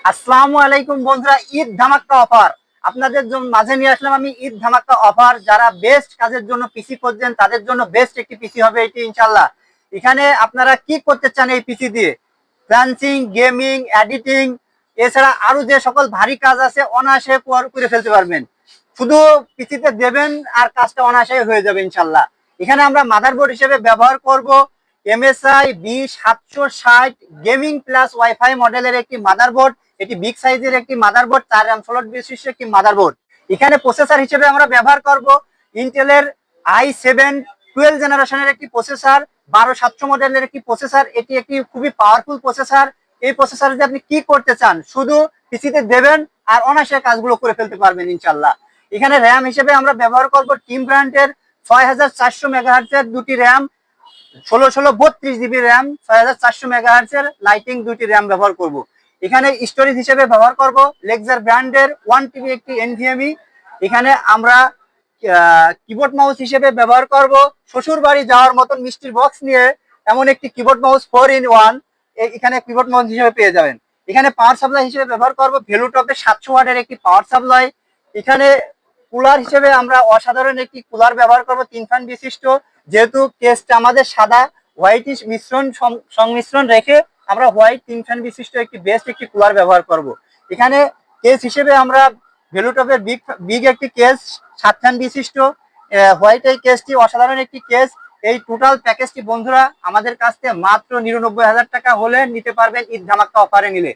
আসসালামু আলাইকুম বন্ধুরা, ঈদ ধামাকা অফার আপনাদের জন্য মাঝে নিয়ে আসলাম আমি। ঈদ ধামাকা অফার, যারা বেস্ট কাজের জন্য পিসি করছেন তাদের জন্য বেস্ট একটি পিসি হবে এটি ইনশাল্লাহ। এখানে আপনারা কি করতে চান এই পিসি দিয়ে? ফ্রিল্যান্সিং, গেমিং, এডিটিং, এছাড়া আরো যে সকল ভারী কাজ আছে অনায়াসে করে ফেলতে পারবেন। শুধু পিসিতে দেবেন আর কাজটা অনায়াসে হয়ে যাবে ইনশাল্লাহ। এখানে আমরা মাদারবোর্ড হিসেবে ব্যবহার করব MSI B760 gaming plus wifi মডেলের একটি মাদারবোর্ড। এটি বিগ সাইজের একটি মাদারবোর্ড, 4 RAM স্লট বিশিষ্ট একটি মাদারবোর্ড। এখানে প্রসেসর হিসেবে আমরা ব্যবহার করব ইন্টেলের i7 12 জেনারেশনের একটি প্রসেসর, 12700 মডেলের একটি প্রসেসর। এটি একটি খুবই পাওয়ারফুল প্রসেসর। এই প্রসেসর দিয়ে আপনি কি করতে চান, শুধু পিসিতে দেবেন আর অনায়াসে কাজগুলো করে ফেলতে পারবেন ইনশাল্লাহ। এখানে র্যাম হিসেবে আমরা ব্যবহার করব টিম ব্র্যান্ডের 6400 মেগাহার্টজের দুটি র্যাম, 1632 GB র্যাম, 6400 মেগাহার্টজের লাইটিং দুটি র্যাম ব্যবহার করব। এখানে স্টোরেজ হিসেবে ব্যবহার করব লেক্সার ব্র্যান্ডের 1 TB একটি NVMe। এখানে আমরা কিবোর্ড মাউস হিসেবে ব্যবহার করব শ্বশুর বাড়ি যাওয়ার মতন মিষ্টির বক্স নিয়ে এমন একটি কিবোর্ড মাউস 4-in-1 এখানে কিবোর্ড মাউস হিসেবে পেয়ে যাবেন। এখানে পাওয়ার সাপ্লাই হিসেবে ব্যবহার করব ভেলুটপের 700 ওয়াটের একটি পাওয়ার সাপ্লাই। এখানে কুলার হিসেবে আমরা অসাধারণ একটি কুলার ব্যবহার করব 3 ফ্যান বিশিষ্ট। যেহেতু কেসটা আমাদের সাদা হোয়াইট সংমিশ্রণ রেখে আমরা হোয়াইট 3 ফ্যান বিশিষ্ট একটি বেস্ট একটি কুলার ব্যবহার করব। এখানে কেস হিসেবে আমরা ভেলুটপের বিগ একটি কেস 7 ফ্যান বিশিষ্ট হোয়াইট, এই কেসটি অসাধারণ একটি কেস। এই টোটাল প্যাকেজটি বন্ধুরা আমাদের কাছ থেকে মাত্র 99,000 টাকা হলে নিতে পারবেন ঈদ ধামাকা অফারে নিলে।